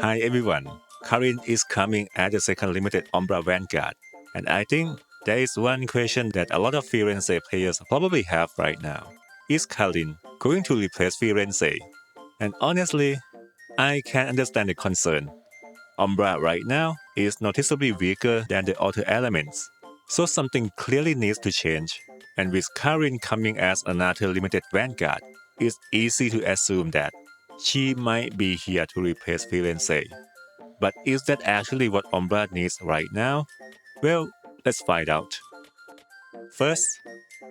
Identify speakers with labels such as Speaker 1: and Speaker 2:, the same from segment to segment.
Speaker 1: Hi everyone, Karin is coming at the second limited Umbra Vanguard, and I think there is one question that a lot of Firenze players probably have right now. Is Karin going to replace Firenze? And honestly, I can understand the concern. Umbra right now is noticeably weaker than the other elements, so something clearly needs to change. And with Karin coming as another limited Vanguard, it's easy to assume that she might be here to replace Firenze. But is that actually what Umbra needs right now? Well, let's find out. First,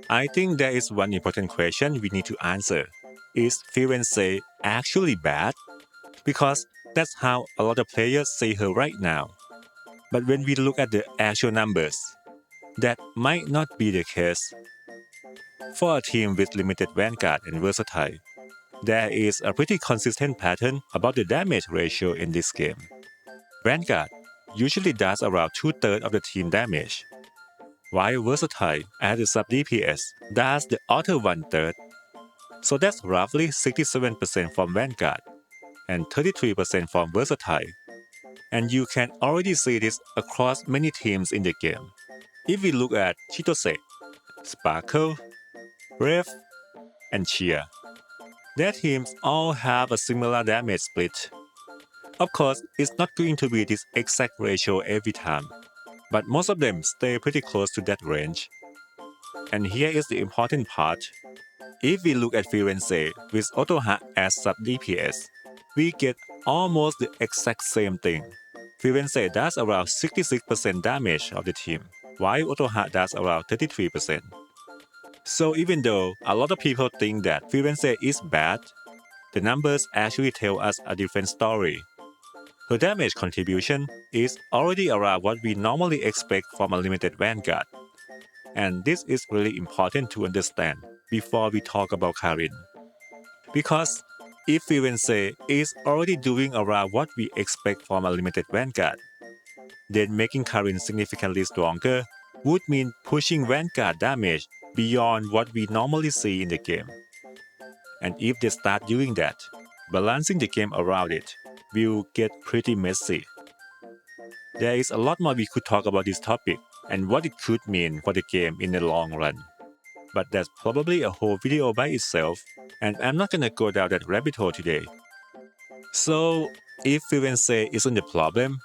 Speaker 1: I think there is one important question we need to answer. Is Firenze actually bad? Because that's how a lot of players see her right now. But when we look at the actual numbers, that might not be the case. For a team with limited Vanguard and Versatile, there is a pretty consistent pattern about the damage ratio in this game. Vanguard usually does around 2/3 of the team damage, while Versatile as a sub DPS does the other 1/3. So that's roughly 67% from Vanguard and 33% from Versatile. And you can already see this across many teams in the game. If we look at Chitose, Sparkle, Brave, and Cheer, their teams all have a similar damage split. Of course, it's not going to be this exact ratio every time, but most of them stay pretty close to that range. And here is the important part. If we look at Firenze with Otoha as sub DPS, we get almost the exact same thing. Firenze does around 66% damage of the team, while Otoha does around 33%. So even though a lot of people think that Firenze is bad, the numbers actually tell us a different story. Her damage contribution is already around what we normally expect from a limited Vanguard. And this is really important to understand before we talk about Karin. Because if Firenze is already doing around what we expect from a limited Vanguard, then making Karin significantly stronger would mean pushing Vanguard damage beyond what we normally see in the game. And if they start doing that, balancing the game around it will get pretty messy. There is a lot more we could talk about this topic and what it could mean for the game in the long run. But that's probably a whole video by itself, and I'm not gonna go down that rabbit hole today. So, if Firenze isn't the problem,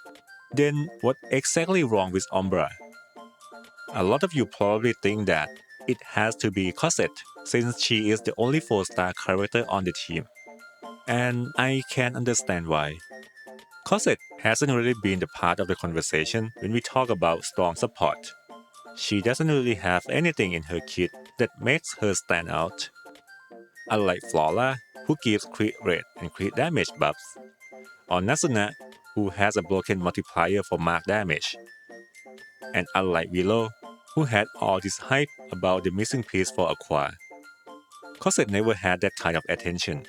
Speaker 1: then what exactly wrong with Umbra? A lot of you probably think that it has to be Cosette, since she is the only 4-star character on the team. And I can understand why. Cosette hasn't really been the part of the conversation when we talk about strong support. She doesn't really have anything in her kit that makes her stand out. Unlike Flora, who gives crit rate and crit damage buffs, or Nasuna, who has a broken multiplier for mark damage. And unlike Willow, who had all this hype about the missing piece for Aqua, Cosette never had that kind of attention.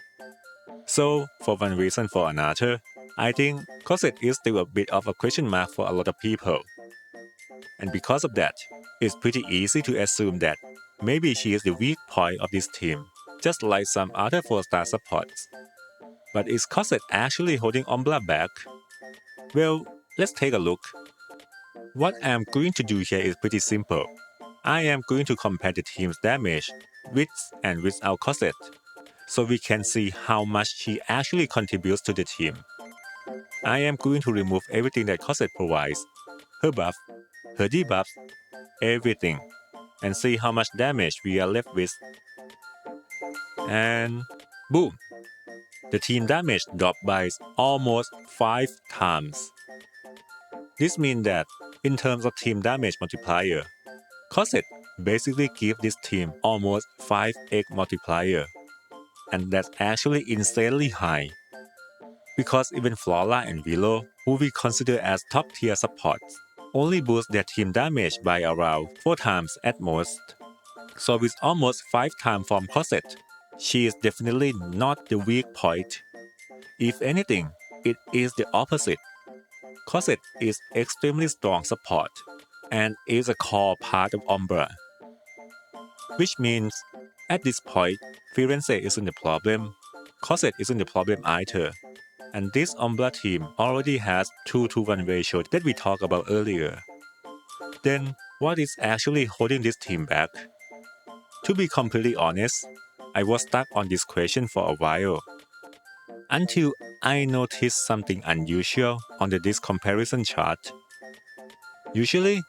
Speaker 1: So, for one reason or another, I think Cosette is still a bit of a question mark for a lot of people. And because of that, it's pretty easy to assume that maybe she is the weak point of this team, just like some other 4-star supports. But is Cosette actually holding Umbra back? Well, let's take a look. What I'm going to do here is pretty simple. I am going to compare the team's damage with and without Cosette, so we can see how much she actually contributes to the team. I am going to remove everything that Cosette provides, her buff, her debuffs, everything, and see how much damage we are left with. And boom! The team damage dropped by almost 5 times. This means that, in terms of team damage multiplier, Cosette basically gives this team almost 5x multiplier. And that's actually insanely high. Because even Flora and Willow, who we consider as top tier supports, only boost their team damage by around 4 times at most. So with almost 5 times from Cosette, she is definitely not the weak point. If anything, it is the opposite. Cosette is extremely strong support and is a core part of Umbra. Which means, at this point, Firenze isn't the problem, Cosette isn't the problem either. And this Umbra team already has 2-to-1 ratio that we talked about earlier. Then what is actually holding this team back? To be completely honest, I was stuck on this question for a while, until I noticed something unusual on the disc comparison chart. Usually,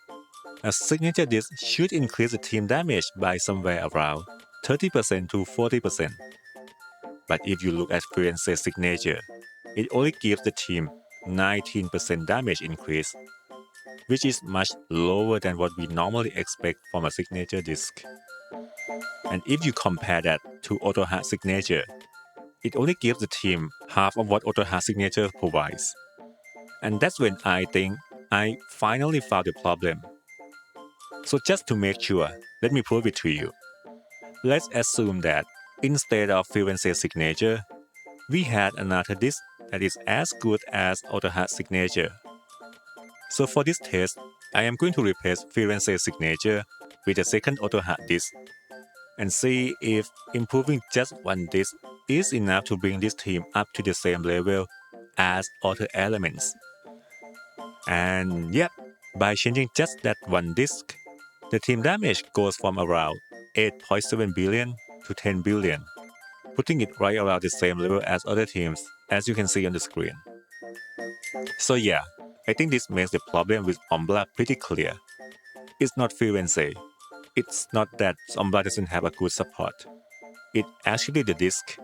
Speaker 1: a signature disc should increase the team damage by somewhere around 30% to 40%. But if you look at Firenze's signature, it only gives the team 19% damage increase, which is much lower than what we normally expect from a signature disc. And if you compare that to Autohat signature, it only gives the team half of what Autohat signature provides. And that's when I think I finally found the problem. So just to make sure, let me prove it to you. Let's assume that instead of Firenze's signature, we had another disc that is as good as Autohat's signature. So for this test, I am going to replace Firenze's signature with a second Autohat disc and see if improving just one disc is enough to bring this team up to the same level as other elements. And yep, by changing just that one disc, the team damage goes from around 8.7 billion to 10 billion, putting it right around the same level as other teams, as you can see on the screen. So yeah, I think this makes the problem with Umbra pretty clear. It's not Firenze. It's not that Umbra doesn't have a good support. It's actually the disc.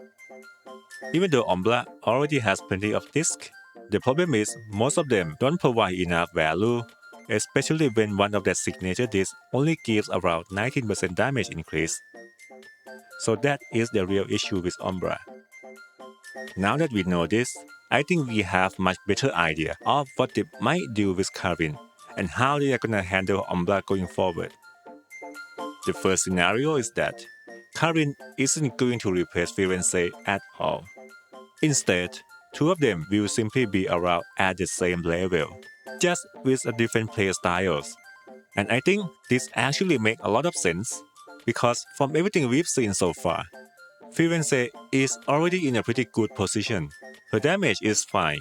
Speaker 1: Even though Umbra already has plenty of disc, the problem is most of them don't provide enough value, especially when one of their signature discs only gives around 19% damage increase. So that is the real issue with Umbra. Now that we know this, I think we have much better idea of what they might do with Karin and how they are gonna handle Umbra going forward. The first scenario is that Karin isn't going to replace Firenze at all. Instead, two of them will simply be around at the same level, just with a different play styles. And I think this actually makes a lot of sense, because from everything we've seen so far, Firenze is already in a pretty good position. Her damage is fine.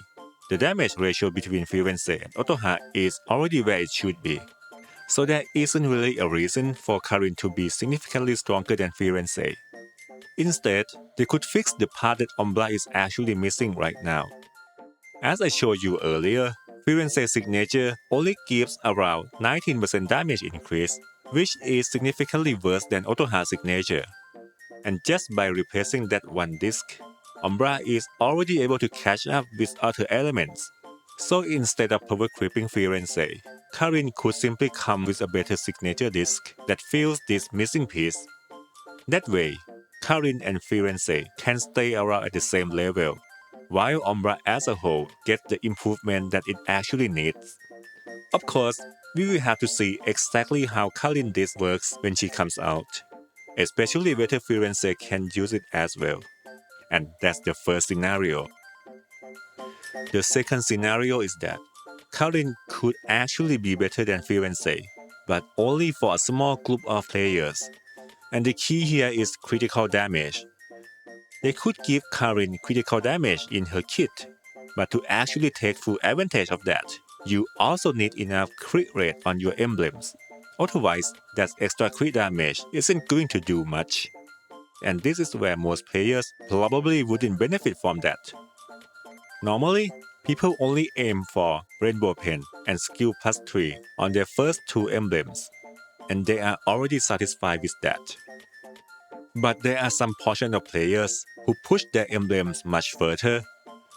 Speaker 1: The damage ratio between Firenze and Autohat is already where it should be. So there isn't really a reason for Karin to be significantly stronger than Firenze. Instead, they could fix the part that Umbra is actually missing right now. As I showed you earlier, Firenze's signature only gives around 19% damage increase, which is significantly worse than Autohat's signature. And just by replacing that one disc, Umbra is already able to catch up with other elements. So instead of power creeping Firenze, Karin could simply come with a better signature disc that fills this missing piece. That way, Karin and Firenze can stay around at the same level, while Umbra as a whole gets the improvement that it actually needs. Of course, we will have to see exactly how Karin disc works when she comes out, especially whether Firenze can use it as well. And that's the first scenario. The second scenario is that Karin could actually be better than Firenze, but only for a small group of players. And the key here is critical damage. They could give Karin critical damage in her kit, but to actually take full advantage of that, you also need enough crit rate on your emblems. Otherwise, that extra crit damage isn't going to do much. And this is where most players probably wouldn't benefit from that. Normally, people only aim for Rainbow Pen and Skill Plus 3 on their first two emblems, and they are already satisfied with that. But there are some portion of players who push their emblems much further,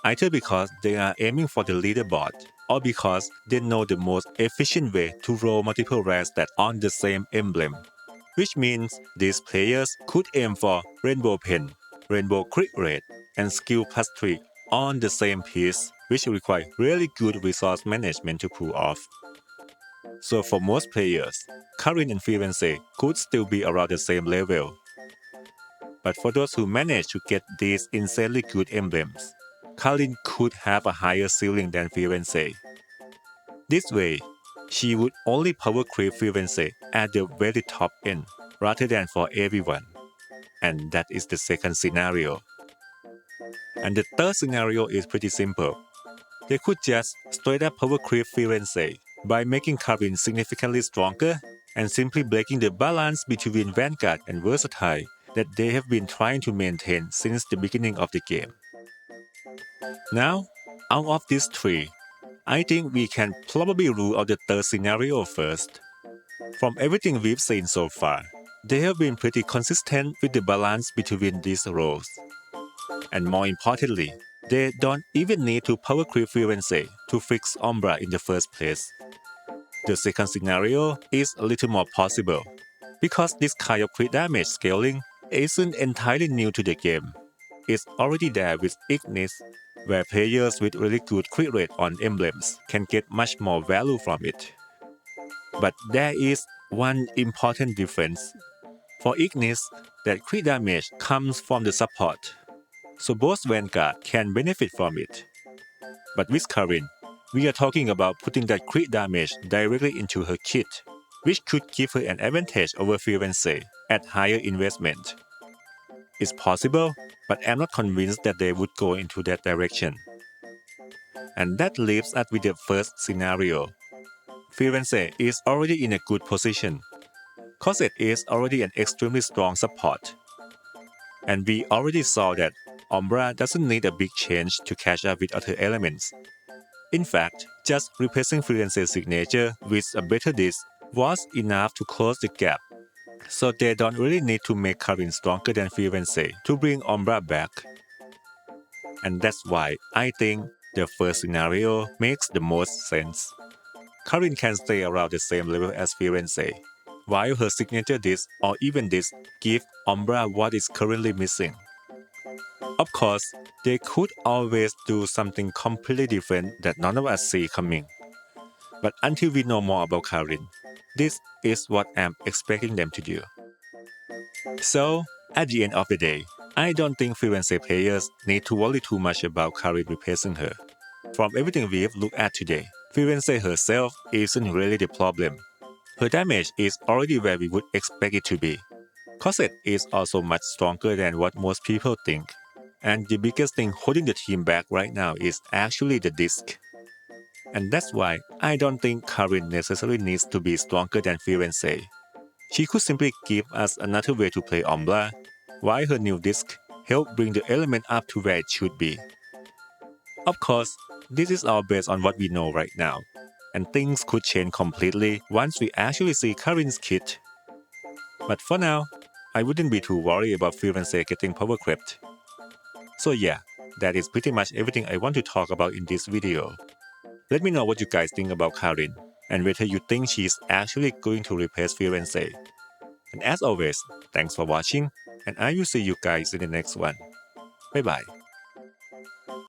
Speaker 1: either because they are aiming for the leaderboard, or because they know the most efficient way to roll multiple rare stats on the same emblem. Which means these players could aim for Rainbow Pen, Rainbow Crit Rate, and Skill Plus 3 on the same piece, which require really good resource management to pull off. So for most players, Karin and Firenze could still be around the same level. But for those who manage to get these insanely good emblems, Karin could have a higher ceiling than Firenze. This way, she would only power creep Firenze at the very top end, rather than for everyone. And that is the second scenario. And the third scenario is pretty simple. They could just straight up power creep Firenze by making Karin significantly stronger and simply breaking the balance between Vanguard and Versatile that they have been trying to maintain since the beginning of the game. Now, out of these three, I think we can probably rule out the third scenario first. From everything we've seen so far, they have been pretty consistent with the balance between these roles. And more importantly, they don't even need to power creep Firenze to fix Umbra in the first place. The second scenario is a little more possible, because this kind of crit damage scaling isn't entirely new to the game. It's already there with Ignis, where players with really good crit rate on emblems can get much more value from it. But there is one important difference. For Ignis, that crit damage comes from the support, so both Vanguard can benefit from it. But with Karin, we are talking about putting that crit damage directly into her kit, which could give her an advantage over Firenze at higher investment. It's possible, but I'm not convinced that they would go into that direction. And that leaves us with the first scenario. Firenze is already in a good position. Cosette is already an extremely strong support. And we already saw that Umbra doesn't need a big change to catch up with other elements. In fact, just replacing Firenze's signature with a better disc was enough to close the gap. So they don't really need to make Karin stronger than Firenze to bring Umbra back. And that's why I think the first scenario makes the most sense. Karin can stay around the same level as Firenze, while her signature disc or even disc give Umbra what is currently missing. Of course, they could always do something completely different that none of us see coming. But until we know more about Karin, this is what I'm expecting them to do. So, at the end of the day, I don't think Firenze players need to worry too much about Karin replacing her. From everything we've looked at today, Firenze herself isn't really the problem. Her damage is already where we would expect it to be. Cosette is also much stronger than what most people think. And the biggest thing holding the team back right now is actually the disc. And that's why I don't think Karin necessarily needs to be stronger than Firenze. She could simply give us another way to play Umbra, while her new disc help bring the element up to where it should be. Of course, this is all based on what we know right now, and things could change completely once we actually see Karin's kit. But for now, I wouldn't be too worried about Firenze getting power crept. So yeah, that is pretty much everything I want to talk about in this video. Let me know what you guys think about Karin, and whether you think she's actually going to replace Firenze. And as always, thanks for watching, and I will see you guys in the next one. Bye bye.